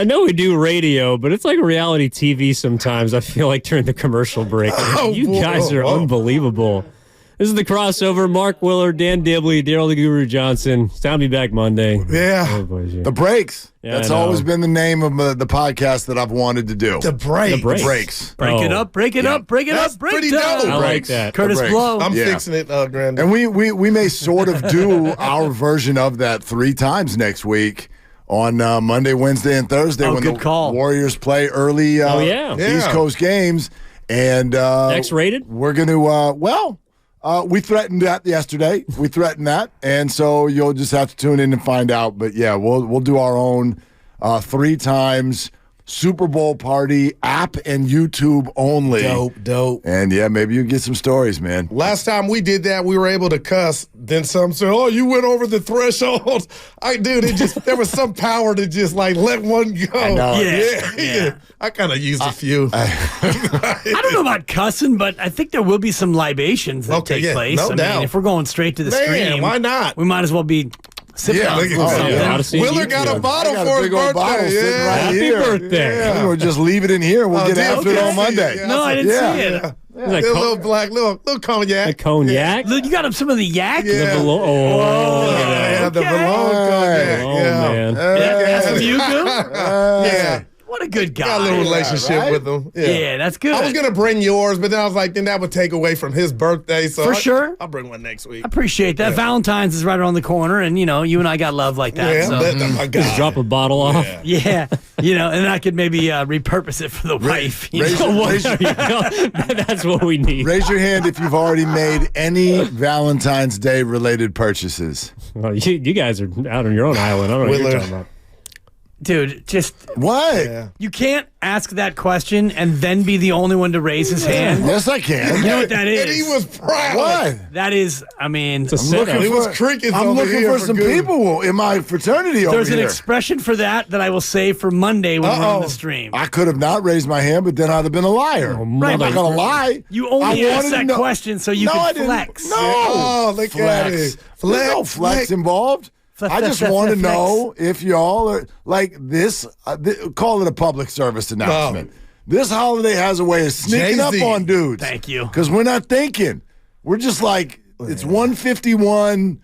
I know we do radio, but it's like reality TV sometimes. I feel like during the commercial break. You guys are unbelievable. This is the crossover. Mark Willard, Dan Dibley, Daryl the Guru Johnson. It's time to be back Monday. Yeah. The Breaks. Yeah, that's always been the name of the podcast that I've wanted to do. The Breaks. The Breaks. Break it up, break it up, break it up, break it up. I like that. Curtis Blow. I'm fixing it, Grandin. And we may sort of do our version of that 3 times next week on Monday, Wednesday, and Thursday when the Warriors play early East Coast games. And X-rated? We're going to, we threatened that yesterday. We threatened that, and so you'll just have to tune in and find out. But yeah, we'll do our own 3 times Super Bowl party app and YouTube only. Dope. And yeah, maybe you can get some stories, man. Last time we did that, we were able to cuss. Then some said, "Oh, you went over the threshold." There was some power to just like let one go. I know. Yeah. I kind of used a few. I don't know about cussing, but I think there will be some libations that take place. No doubt. Mean, if we're going straight to the stream, why not? We might as well be sipping on something. Willard got a bottle for his birthday. Happy birthday. Yeah. We'll just leave it in here. We'll get after it on Monday. Yeah, no, I didn't see it. Like a little black, little cognac. The cognac? You got some of the yak? Yeah. The The Valentine cognac. Man. Some Yugo? Yeah. What a good guy. Got a little relationship with him. Yeah, that's good. I was going to bring yours, but then I was like, then that would take away from his birthday. So sure. I'll bring one next week. I appreciate that. Valentine's is right around the corner, and, you and I got love like that. Yeah, so. my God. Just drop a bottle off. Yeah. And I could maybe repurpose it for the wife. That's what we need. Raise your hand if you've already made any Valentine's Day related purchases. Well, you guys are out on your own island. I don't know what you're talking about. Dude, just what? Yeah. You can't ask that question and then be the only one to raise his hand. Yes, I can. You know what that is? And he was proud. What? That is, It's a I'm setup. looking for some people in my fraternity over here. There's an expression for that I will save for Monday when we're on the stream. I could have not raised my hand, but then I'd have been a liar. I'm not going to lie. You only asked that question so you could flex. No. Oh, look at it. There's no flex involved. I just want to know if y'all are like this. Call it a public service announcement. This holiday has a way of sneaking up on dudes. Thank you. Because we're not thinking. We're just like, it's 1:51.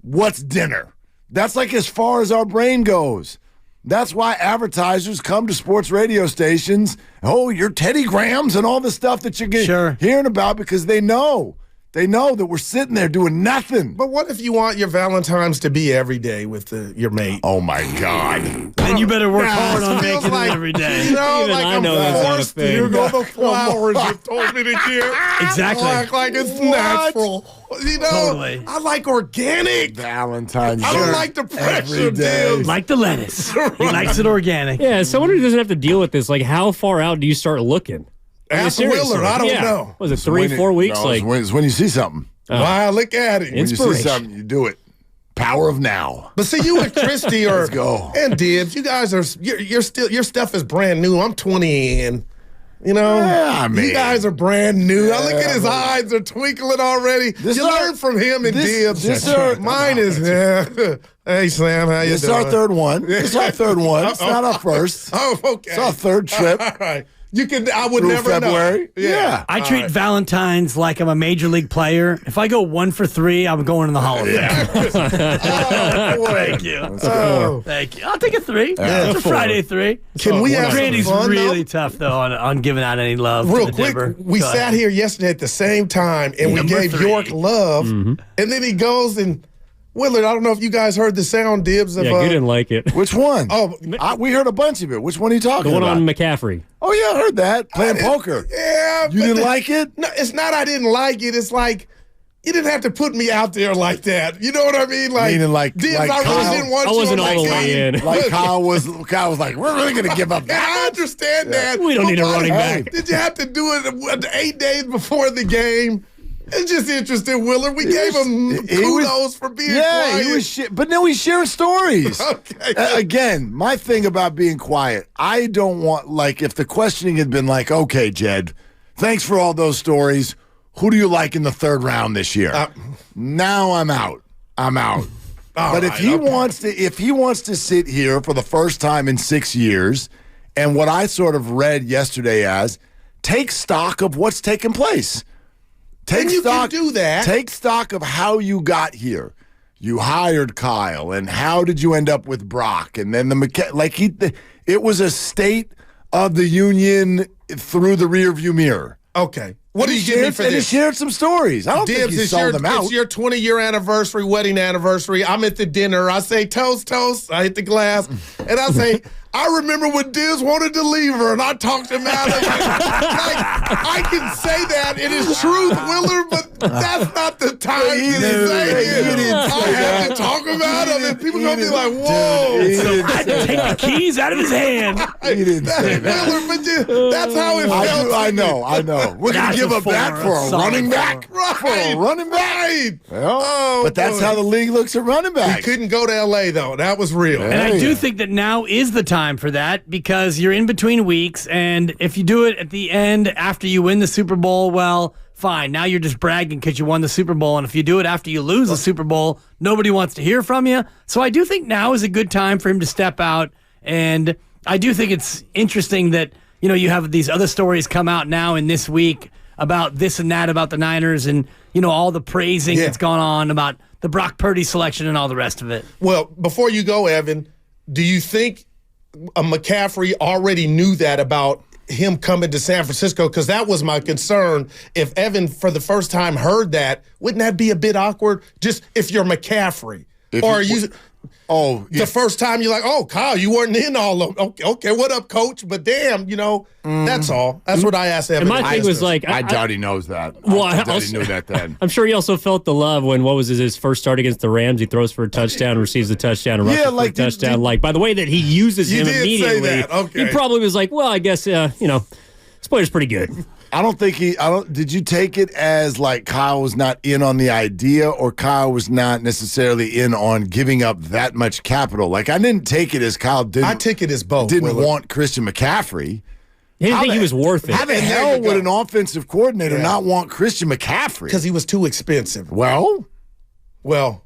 What's dinner? That's like as far as our brain goes. That's why advertisers come to sports radio stations. Oh, your Teddy Grahams and all the stuff that you're hearing about because they know. They know that we're sitting there doing nothing. But what if you want your Valentine's to be every day with your mate? Oh, my God. Then you better work hard on making it every day. You know, Even like I I'm know that's not a forced to thing. use all the flowers you told me to get. Exactly. I act like it's natural. You know, Totally. I like organic. Valentine's I don't like the pressure, dude. Like the lettuce. He likes it organic. Yeah, someone who doesn't have to deal with this, like how far out do you start looking? Ask Willard. I don't know. Was it 3-4 weeks? No, it's when you see something. Wow, look at it. When you see something, you do it. Power of now. But see, you and Christy Let's go. and Dibs, you guys are you're still your stuff is brand new. I'm 20 in. You know, you guys are brand new. I look at his eyes; they're twinkling already. You learn from him and Dibs. Mine is Hey Sam, how you doing? This is our third one. It's not our first. Oh, okay. It's our third trip. All right. I would Through never February. know. Yeah. I treat Valentine's like I'm a major league player. If I go 1 for 3, I'm going in the Hall of Fame. Thank you. Thank you. I'll take a 3. It's a Friday 3. Can we have Randy's some fun, really tough though on giving out any love. Real to the quick, Dibber. we sat here yesterday at the same time and we gave 3. York love, and then he goes and Willard, I don't know if you guys heard the sound, Dibs. Of, you didn't like it. Which one? Oh, we heard a bunch of it. Which one are you talking about? The one on McCaffrey. Oh, yeah, I heard that. Playing poker. Yeah. You didn't like it? No, it's not I didn't like it. It's like, you didn't have to put me out there like that. You know what I mean? Like, meaning like Dibs, like I really Kyle, didn't want I you wasn't on all my the way team. in. Like Kyle was like, we're really going to give up And that. I understand that. We don't need a running back. Did you have to do it 8 days before the game? It's just interesting, Willard. We gave him kudos for being quiet. He was but then we share stories. Okay. Again, my thing about being quiet, I don't want, like, if the questioning had been like, okay, Jed, thanks for all those stories. Who do you like in the third round this year? Now I'm out. If he wants to sit here for the first time in 6 years, and what I sort of read yesterday as take stock of what's taken place. Can do that. Take stock of how you got here. You hired Kyle, and how did you end up with Brock? And then it was a state of the union through the rearview mirror. Okay. What do you give me for this? And he shared some stories. I don't think he sold them out. It's your 20-year anniversary, wedding anniversary. I'm at the dinner. I say, toast, toast. I hit the glass. And I say, I remember when Dibs wanted to leave her, and I talked him out of it. I can say that. It is truth, Willard, but that's not the time to say it. I have to talk him out of it. People going to be like, whoa. So I had to take the keys out of his hand. He didn't say that. Willard, but that's how it felt. I know. We're going to give up that for a running back? Right. For a running back? Right. Well, but that's how the league looks at running backs. He couldn't go to L.A., though. That was real. And I do think that now is the time for that because you're in between weeks, and if you do it at the end after you win the Super Bowl, well, fine. Now you're just bragging because you won the Super Bowl, and if you do it after you lose the Super Bowl, nobody wants to hear from you. So I do think now is a good time for him to step out, and I do think it's interesting that you have these other stories come out now in this week about this and that about the Niners and all the praising that's gone on about the Brock Purdy selection and all the rest of it. Well, before you go, Evan, do you think McCaffrey already knew that about him coming to San Francisco? Because that was my concern. If Evan, for the first time, heard that, wouldn't that be a bit awkward? Just if you're McCaffrey. The first time you're like, oh, Kyle, you weren't in all of them. Okay, what up, coach? But damn, that's all. That's what I asked Evan. And my thing was like, I doubt he knows that. Well, I doubt he knew that then. I'm sure he also felt the love when, his first start against the Rams? He throws for a touchdown, receives the touchdown, and rushes for a touchdown. By the way that he uses him immediately, he probably was like, well, I guess, this player's pretty good. Did you take it as like Kyle was not in on the idea or Kyle was not necessarily in on giving up that much capital? Like, I didn't take it as Kyle didn't. I take it as both. Didn't want Christian McCaffrey. He didn't think he was worth it. How the hell would an offensive coordinator not want Christian McCaffrey? Because he was too expensive. Well,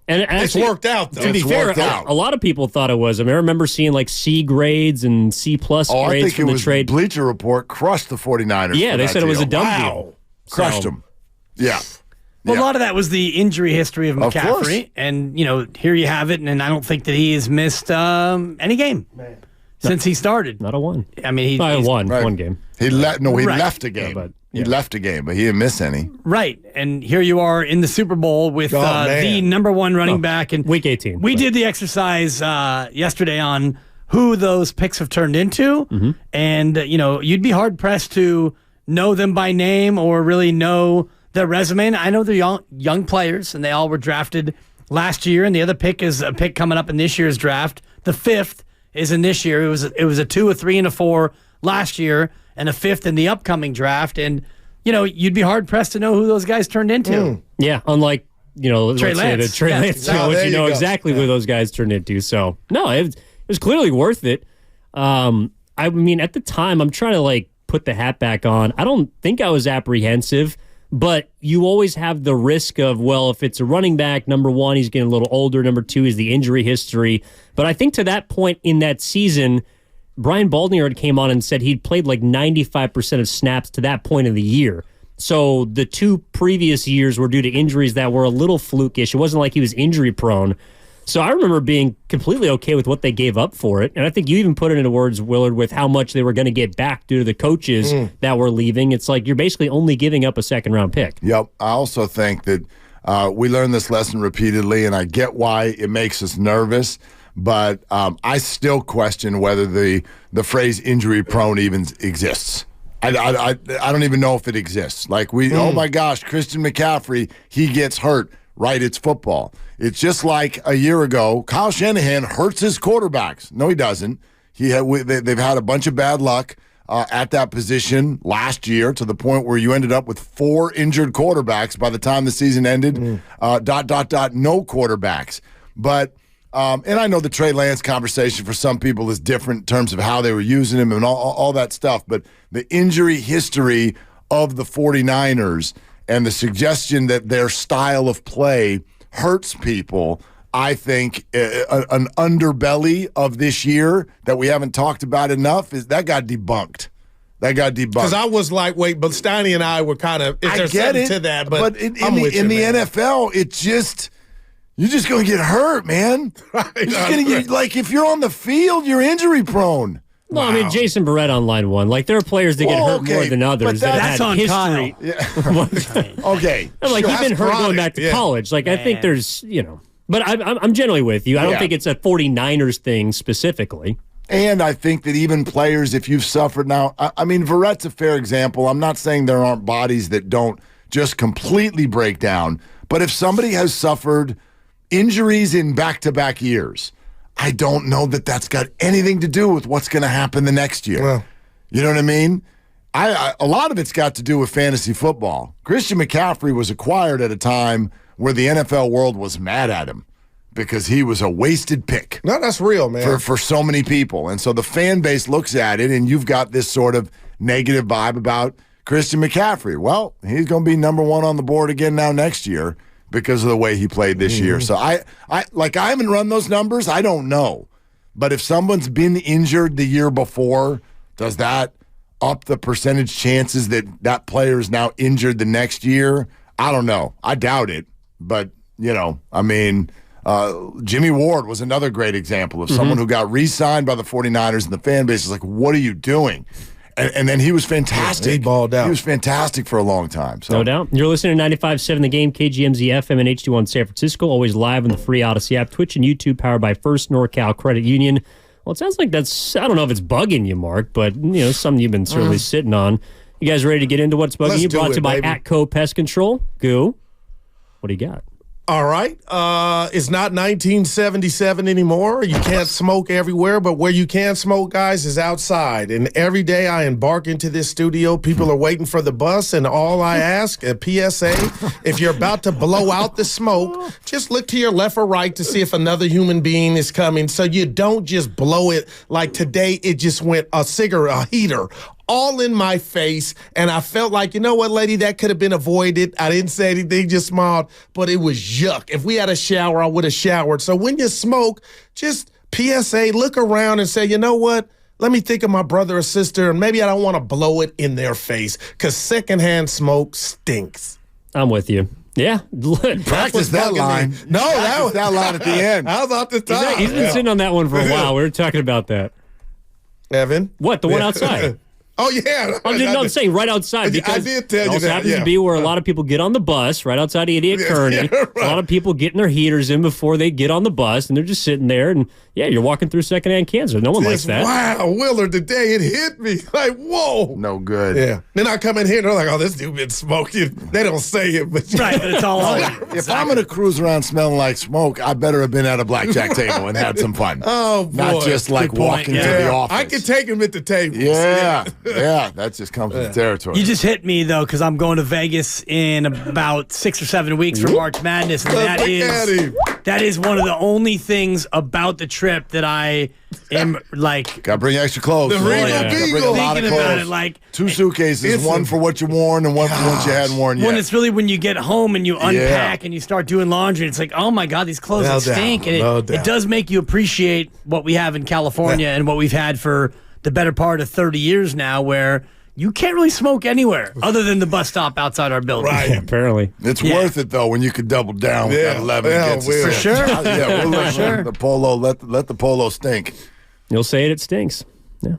and it's worked out, though. To be fair, a lot of people thought it was. I remember seeing like C grades and C plus grades from the trade. Bleacher Report crushed the 49ers. Yeah, they said it was a dumb deal. Crushed them. Yeah. Well, a lot of that was the injury history of McCaffrey. And, here you have it. And I don't think that he has missed any game since he started. Not a one. I mean, he won one game. He left a game. He left a game, but he didn't miss any. Right. And here you are in the Super Bowl with the number one running back. And Week 18. We did the exercise yesterday on who those picks have turned into. Mm-hmm. And, you'd be hard-pressed to know them by name or really know their resume. And I know they're young players, and they all were drafted last year. And the other pick is a pick coming up in this year's draft. The fifth is in this year. It was a 2, a 3, and a 4 last year, and a 5th in the upcoming draft. And, you'd be hard-pressed to know who those guys turned into. Yeah, unlike, Trey Lance. Trey Lance, which exactly who those guys turned into. So, no, it was clearly worth it. I mean, at the time, I'm trying to, put the hat back on. I don't think I was apprehensive, but you always have the risk of, well, if it's a running back, number one, he's getting a little older. Number two is the injury history. But I think to that point in that season, Brian Baldniard came on and said he'd played 95% of snaps to that point of the year. So the 2 previous years were due to injuries that were a little flukish. It wasn't like he was injury prone. So I remember being completely okay with what they gave up for it. And I think you even put it into words, Willard, with how much they were going to get back due to the coaches that were leaving. It's like you're basically only giving up a second-round pick. Yep. I also think that we learned this lesson repeatedly, and I get why it makes us nervous. But I still question whether the phrase injury prone even exists. I don't even know if it exists. Oh my gosh, Christian McCaffrey, he gets hurt. Right, it's football. It's just like a year ago, Kyle Shanahan hurts his quarterbacks. No, he doesn't. They've had a bunch of bad luck at that position last year to the point where you ended up with 4 injured quarterbacks by the time the season ended. No quarterbacks. But and I know the Trey Lance conversation for some people is different in terms of how they were using him and all that stuff. But the injury history of the 49ers and the suggestion that their style of play hurts people I think an underbelly of this year that we haven't talked about enough is that got debunked. Because I was like, wait, but Steiny and I were kind of, is there something to that? But in the NFL, it just, you're just going to get hurt, man. Right. Like, if you're on the field, you're injury prone. No, wow. I mean, Jason Barrett on line one. Like, there are players that get hurt more than others that that's had on history. Yeah. Okay. Like, he's been hurt going back to college. Like, I think there's, but I'm generally with you. I don't think it's a 49ers thing specifically. And I think that even players, if you've suffered now, I mean, Verrett's a fair example. I'm not saying there aren't bodies that don't just completely break down, but if somebody has suffered injuries in back-to-back years, I don't know that that's got anything to do with what's going to happen the next year. Well, you know what I mean? A lot of it's got to do with fantasy football. Christian McCaffrey was acquired at a time where the NFL world was mad at him, because he was a wasted pick. No, that's real, man. For so many people. And so the fan base looks at it, and you've got this sort of negative vibe about Christian McCaffrey. Well, he's going to be number one on the board again now next year because of the way he played this year. So I haven't run those numbers. I don't know. But if someone's been injured the year before, does that up the percentage chances that player is now injured the next year? I don't know. I doubt it. But, Jimmy Ward was another great example of someone who got re-signed by the 49ers, and the fan base is like, what are you doing? And then he was fantastic. He balled out. He was fantastic for a long time. So. No doubt. You're listening to 95.7 The Game, KGMZ FM and HD1 San Francisco, always live on the free Odyssey app, Twitch and YouTube, powered by First NorCal Credit Union. Well, it sounds like that's, I don't know if it's bugging you, Mark, but something you've been certainly sitting on. You guys ready to get into what's bugging you? Brought to you by ATCO Pest Control. Goo, what do you got? All right. It's not 1977 anymore. You can't smoke everywhere, but where you can smoke, guys, is outside. And every day I embark into this studio, people are waiting for the bus, and all I ask, a PSA, if you're about to blow out the smoke, just look to your left or right to see if another human being is coming, so you don't just blow it like today it just went a heater, all in my face, and I felt like, you know what, lady, that could have been avoided. I didn't say anything, just smiled, but it was yuck. If we had a shower, I would have showered. So when you smoke, just PSA, look around and say, you know what, let me think of my brother or sister, and maybe I don't want to blow it in their face, because secondhand smoke stinks. I'm with you. Yeah. Practice that line. No, that was that line at the end. How about the time? He's been sitting on that one for a while. We were talking about that. Evan? What? The one outside? Oh, yeah. I'm saying right outside. Because I did tell you that. It also happens to be where a lot of people get on the bus right outside of Idiot Kearney. Yeah, right. A lot of people getting their heaters in before they get on the bus, and they're just sitting there, and you're walking through secondhand cancer. No one likes that. Wow, Willard, today it hit me. Like, whoa. No good. Yeah. Then I come in here, and they're like, oh, this dude been smoking. They don't say it, but right, but it's all over. If I'm going to cruise around smelling like smoke, I better have been at a blackjack table and had some fun. Oh, boy. Not just like walking to the office. I could take him at the table. Yeah. That just comes with the territory. You just hit me, though, because I'm going to Vegas in about 6 or 7 weeks for March Madness, and that is one of the only things about the trip that I am like. Got to bring extra clothes. The Regal bring a lot of clothes. About it, like 2 suitcases, one for what you worn and one for what you hadn't worn yet. When it's really when you get home and you unpack and you start doing laundry, it's like, oh my God, these clothes stink. And it does make you appreciate what we have in California and what we've had for the better part of 30 years now, where you can't really smoke anywhere other than the bus stop outside our building. Right. Yeah, apparently. It's worth it, though, when you could double down with that 11 against for sure. We'll let the polo, let the polo stink. You'll say it stinks. Yeah.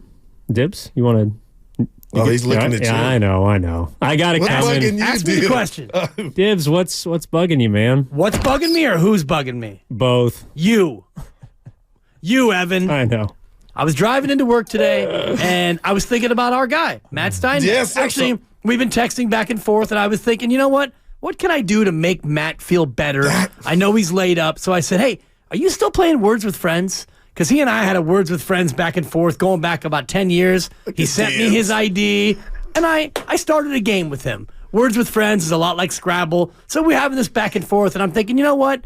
Dibs, you want to? Oh, he's looking at you. Yeah, I know. I got it coming. Ask me the question. Dibs, what's bugging you, man? What's bugging me or who's bugging me? Both. You, Evan. I know. I was driving into work today, and I was thinking about our guy, Matt Steiny. Yes, actually, we've been texting back and forth, and I was thinking, you know what? What can I do to make Matt feel better? I know he's laid up, so I said, hey, are you still playing Words with Friends? Because he and I had a Words with Friends back and forth going back about 10 years. He sent me his ID, and I started a game with him. Words with Friends is a lot like Scrabble, so we're having this back and forth, and I'm thinking, you know what?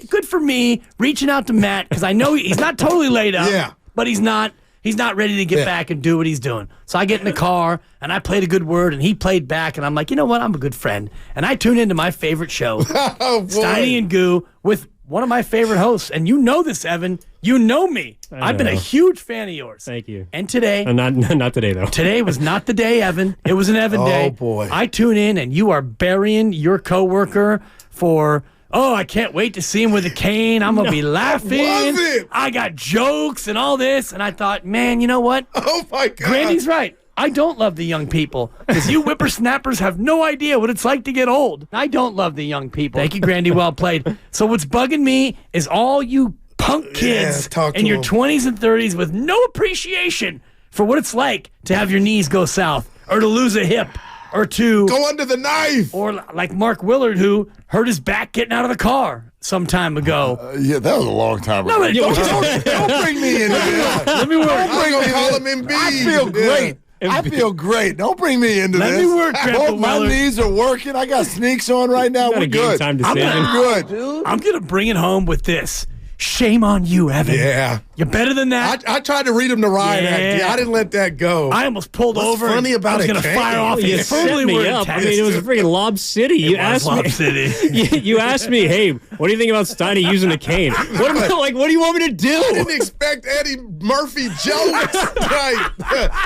Good for me reaching out to Matt, because I know he's not totally laid up. Yeah. But he's not ready to get back and do what he's doing. So I get in the car, and I played a good word, and he played back, and I'm like, you know what? I'm a good friend. And I tune into my favorite show, Steiny and Goo, with one of my favorite hosts. And you know this, Evan. You know me. I've been a huge fan of yours. Thank you. And today. Not today, though. Today was not the day, Evan. It was an Evan day. Oh, boy. I tune in, and you are burying your coworker for... Oh, I can't wait to see him with a cane. I'm going to be laughing. Was it? I got jokes and all this. And I thought, man, you know what? Oh, my God. Grandy's right. I don't love the young people because you whippersnappers have no idea what it's like to get old. I don't love the young people. Thank you, Grandy. Well played. So what's bugging me is all you punk kids in your 20s and 30s with no appreciation for what it's like to have your knees go south or to lose a hip. Or to go under the knife. Or like Mark Willard, who hurt his back getting out of the car some time ago. Yeah, that was a long time ago. No, don't bring me into this. Let me work. Don't bring me call him Embiid. I feel great. I feel great. Don't bring me into this. Let me work, I hope my knees are working. I got sneaks on right now. We're good. Time to I'm good. I'm going to bring it home with this. Shame on you, Evan. Yeah. You're better than that. I tried to read him the riot act. I didn't let that go. I almost pulled over. What's funny about I was going to fire off. You set me up. I mean, it was a freaking Lob City. You asked Lob me. City. You asked me, hey, what do you think about Steiny using a cane? What do you want me to do? I didn't expect Eddie Murphy jokes. Right.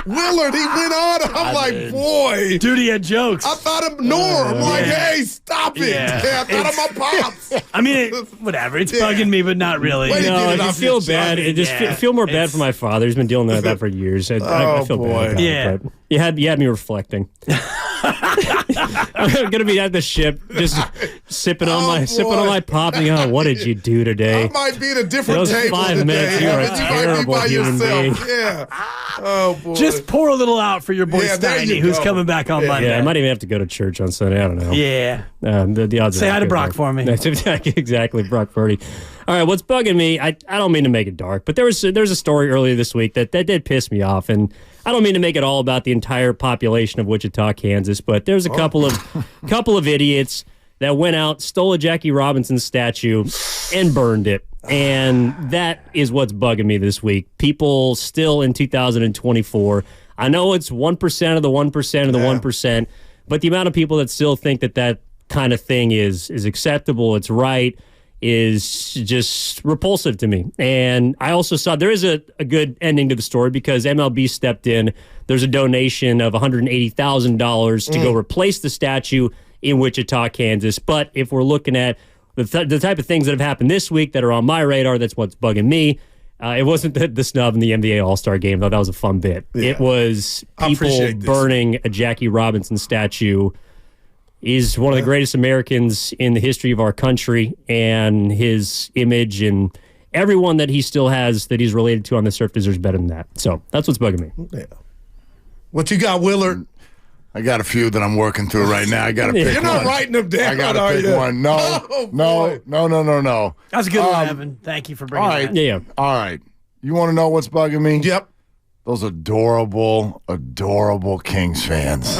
Willard, he went on. I'm like, boy. Dude, he had jokes. I thought of Norm. I'm like, hey, stop it. Yeah. I thought of my pops. I mean, whatever. It's bugging me, but not really. No, I feel bad. It just feel more bad for my father. He's been dealing with that for years. I feel bad about it, but you had me reflecting. I'm gonna be at the ship, just sipping on my pop. And what did you do today? I might be at a different Those table 5 today. minutes, you're a You terrible might be by human yourself. being. Yeah. Oh boy. Just pour a little out for your boy Steiny, who's coming back on Monday. Yeah, I might even have to go to church on Sunday. I don't know. Yeah. The odds. Say hi to Brock for me. Exactly, Brock Purdy. All right, what's bugging me? I don't mean to make it dark, but there's a story earlier this week that did piss me off, and I don't mean to make it all about the entire population of Wichita, Kansas, but there's a couple of idiots that went out, stole a Jackie Robinson statue, and burned it. And that is what's bugging me this week. People still in 2024. I know it's 1% of the 1% of the 1%, but the amount of people that still think that kind of thing is acceptable, it's right, is just repulsive to me. And I also saw there is a good ending to the story because MLB stepped in. There's a donation of $180,000 to go replace the statue in Wichita, Kansas. But if we're looking at the type of things that have happened this week that are on my radar, that's what's bugging me. It wasn't the snub in the NBA All-Star Game, though. That was a fun bit. Yeah. It was people burning a Jackie Robinson statue. He's one of the greatest Americans in the history of our country, and his image and everyone that he still has that he's related to on this earth deserves better than that. So that's what's bugging me. Yeah. What you got, Willard? I got a few that I'm working through right now. I got to pick one. You're not writing them down, I got to pick one. No. That's a good one, Evan. Thank you for bringing that. Yeah. All right. You want to know what's bugging me? Yep. Those adorable Kings fans.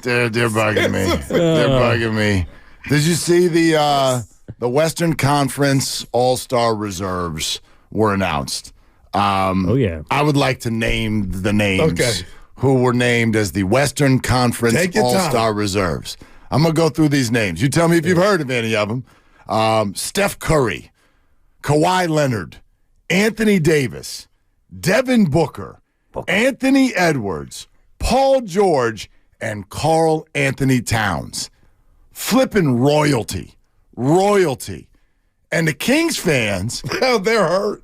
They're bugging me. They're bugging me. Did you see the Western Conference All-Star reserves were announced? Oh, yeah. I would like to name the names who were named as the Western Conference All-Star reserves. I'm going to go through these names. You tell me if you've heard of any of them. Steph Curry, Kawhi Leonard, Anthony Davis, Devin Booker, Anthony Edwards, Paul George, and Karl Anthony Towns. Flipping royalty. And the Kings fans, they're hurt.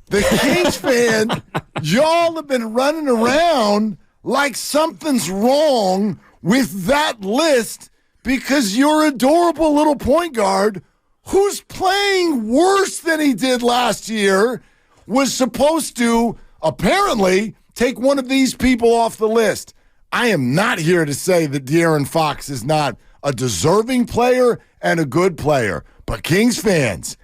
The Kings fans, y'all have been running around like something's wrong with that list because your adorable little point guard, who's playing worse than he did last year, was supposed to apparently take one of these people off the list. I am not here to say that De'Aaron Fox is not a deserving player and a good player. But Kings fans,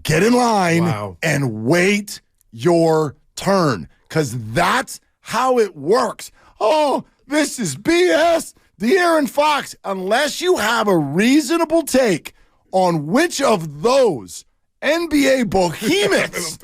get in line and wait your turn because that's how it works. Oh, this is BS. De'Aaron Fox, unless you have a reasonable take on which of those NBA behemoths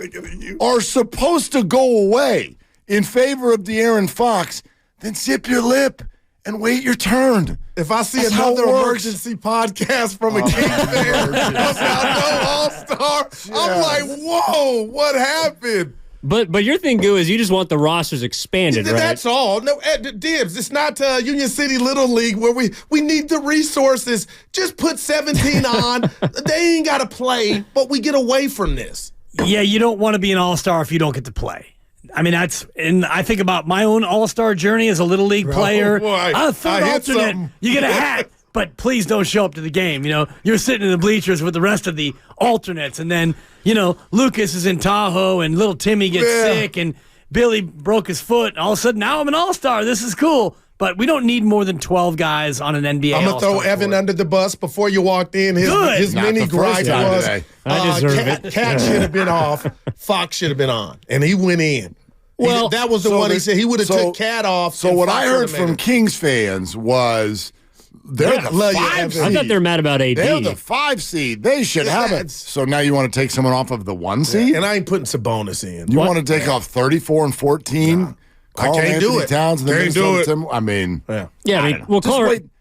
are supposed to go away in favor of De'Aaron Fox, then zip your lip and wait your turn. If I see another emergency podcast from a Kings fan about no All-Star, I'm like, whoa, what happened? But your thing, Goo, is you just want the rosters expanded, right? That's all. No, Dibs, it's not Union City Little League where we need the resources. Just put 17 on. They ain't got to play, but we get away from this. Yeah, you don't want to be an all-star if you don't get to play. I mean, and I think about my own all-star journey as a Little League player. Third alternate, you get a hat. But please don't show up to the game. You're sitting in the bleachers with the rest of the alternates. And then, Lucas is in Tahoe and little Timmy gets sick and Billy broke his foot. And all of a sudden, now I'm an all-star. This is cool. But we don't need more than 12 guys on an NBA I'm going to throw Evan under the bus before you walked in. His mini gripe was, I deserve it. Cat should have been off. Fox should have been on. And he went in. Well, that was the one he said he would have took Cat off. So what I heard from Kings fans was they're the 5 seed. I thought they're mad about AD. They're the 5 seed. They should have it. So now you want to take someone off of the 1 seed? And I ain't putting Sabonis in. You want to take off 34 and 14? Nah. I can't do it. Towns and can't do it. I mean, well,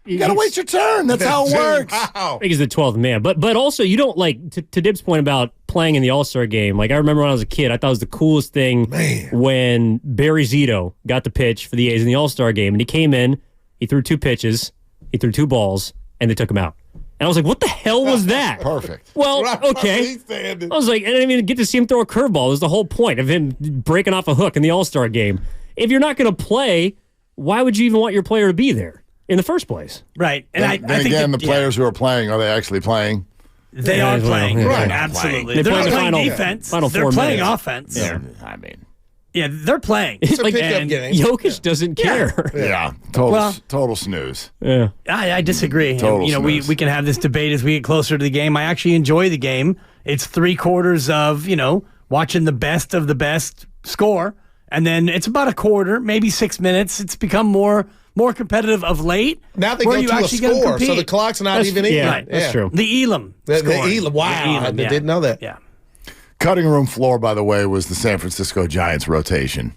you got to wait your turn. That's how it works. I think he's the 12th man. But also, you don't to Dib's point about playing in the All-Star game. Like, I remember when I was a kid, I thought it was the coolest thing when Barry Zito got the pitch for the A's in the All-Star game. And he came in, he threw 2 pitches, he threw 2 balls, and they took him out. And I was like, what the hell was that? Perfect. Well, okay. I was like, I didn't even get to see him throw a curveball. It was the whole point of him breaking off a hook in the All-Star game. If you're not going to play, why would you even want your player to be there in the first place? Right. And I think again, the players who are playing, are they actually playing? They are playing. Well, right. Absolutely. They're not playing defense. They're playing offense. Yeah. I mean. Yeah, they're playing. It's a pickup game. Jokic doesn't care. Yeah. Total snooze. Yeah. I disagree. Snooze. We can have this debate as we get closer to the game. I actually enjoy the game. It's 3/4 of, watching the best of the best score. And then it's about a quarter, maybe 6 minutes. It's become more competitive of late. Now they go to a score, so the clock's not even in. Yeah, right. That's true. The Elam. The Elam. Wow. I didn't know that. Yeah. Cutting room floor, by the way, was the San Francisco Giants rotation.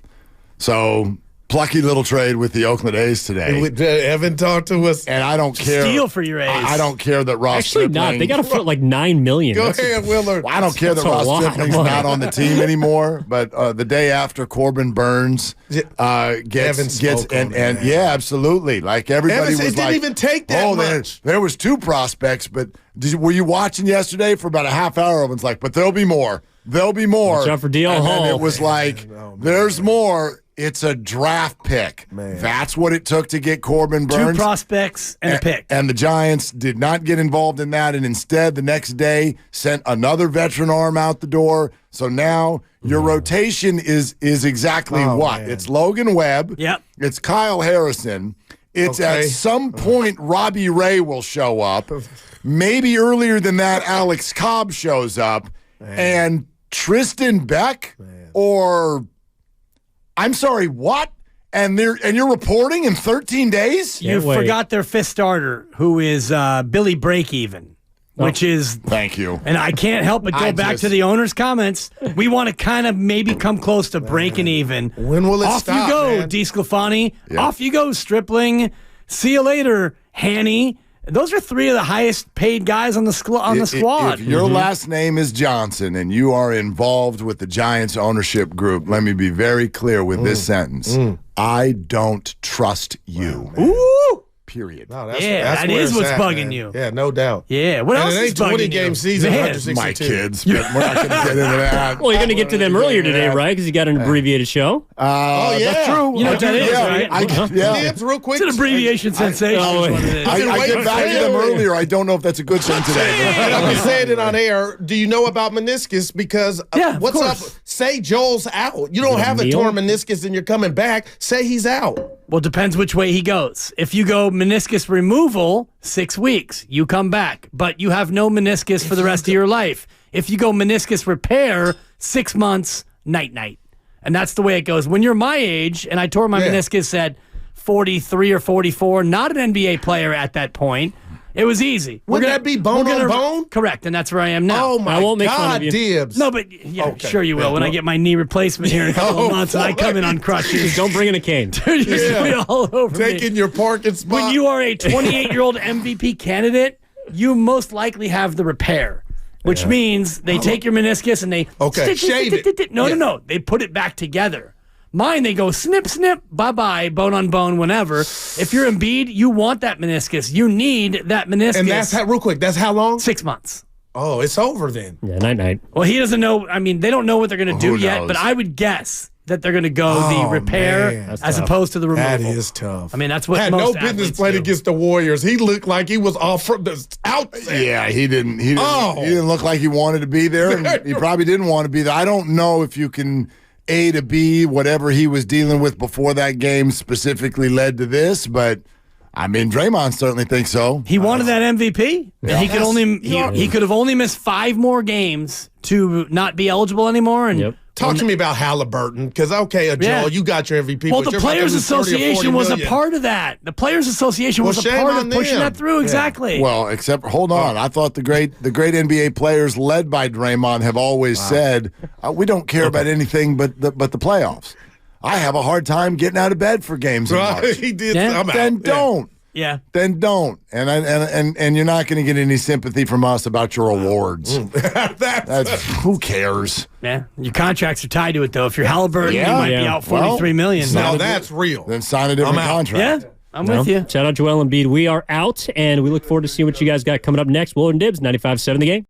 So, plucky little trade with the Oakland A's today. Evan talked to us. And I don't care. Steal for your A's. I don't care that Ross Actually Stripling. not. They got to put like $9 million. Go ahead, Willard. I don't care that Ross Stripling's not on the team anymore, but the day after Corbin Burns gets and yeah, absolutely. Like everybody Evans, was it didn't even take that much. There was 2 prospects, but were you watching yesterday for about a half hour? Everyone's like, but there'll be more. There'll be more. Watch out for DL and Hall. then it was like, there's more. It's a draft pick. Man. That's what it took to get Corbin Burns. 2 prospects and a pick. And the Giants did not get involved in that, and instead the next day sent another veteran arm out the door. So now your rotation is exactly what? Man. It's Logan Webb. Yep. It's Kyle Harrison. It's at some point Robbie Ray will show up. Maybe earlier than that, Alex Cobb shows up. And Tristan Beck or... I'm sorry, what? And you're reporting in 13 days? You forgot their 5th starter, who is Billy Breakeven, which is... Thank you. And I can't help but go back to the owner's comments. We want to kind of maybe come close to breaking even. When will it stop, Off you go, man? DeSclafani. Yeah. Off you go, Stripling. See you later, Hanny. Those are 3 of the highest paid guys on the squad. If your last name is Johnson and you are involved with the Giants ownership group, let me be very clear with this sentence. I don't trust you. Ooh! Period. No, that is what's bugging you. Yeah, no doubt. Yeah. What else is bugging you? 20-game season, Man. 162. My kids, but we're not going to get into that. Well, you're going to get to them earlier today, right? Because you got an abbreviated show. That's true. You know what that is, right? Dibs, real quick. It's an abbreviation sensation. I get back to them earlier. I don't know if that's a good thing today. I've been saying it on air. Do you know about meniscus? Because what's up? Say Joel's out. You don't have a torn meniscus and you're coming back. Say he's out. Well, it depends which way he goes. If you go meniscus removal, 6 weeks, you come back, but you have no meniscus for the rest of your life. If you go meniscus repair, 6 months, night-night. And that's the way it goes. When you're my age, and I tore my meniscus at 43 or 44, not an NBA player at that point, It was easy. Would that be bone on bone? Correct, and that's where I am now. Oh, my I won't make God, fun of you. Dibs. No, but sure you will when I get my knee replacement here in a couple of months and I come in on crutches. Don't bring in a cane. Dude, you're gonna be all over Taking me. your parking spot. When you are a 28-year-old MVP candidate, you most likely have the repair, which means they take your meniscus and they shave it. No. They put it back together. Mine, they go snip, snip, bye-bye, bone on bone, whenever. If you're Embiid, you want that meniscus. You need that meniscus. And that's real quick, that's how long? 6 months. Oh, it's over then. Yeah, night. Well, he doesn't know. I mean, they don't know what they're going to do yet, but I would guess that they're going to go the repair as opposed to the removal. That is tough. I mean, that's what had most no business athletes playing do. against the Warriors. He looked like he was off from the outset. Yeah, he didn't look like he wanted to be there, and he probably didn't want to be there. I don't know if you can A to B, whatever he was dealing with before that game specifically led to this, but I mean, Draymond certainly thinks so. He wanted that MVP. Yeah. He could he could have only missed 5 more games to not be eligible anymore. And Talk to me about Halliburton, because Joel, you got your MVP. Well, but the you're about to Players lose 30 or 40 Association was a million. part of that. The Players Association was a shame part on of pushing them. that through. Exactly. Well, except hold on, I thought the great NBA players led by Draymond have always said we don't care about anything but the playoffs. I have a hard time getting out of bed for games in March. He did. Yeah. I'm out. Then don't. Yeah. Then don't. And you're not going to get any sympathy from us about your awards. That's who cares? Yeah. Your contracts are tied to it, though. If you're Halliburton, you might be out $43 million. Now that's real. Then sign a different contract. Yeah. I'm with you. Shout out Joel Embiid. We are out, and we look forward to seeing what you guys got coming up next. Willard and Dibs, 95.7 The Game.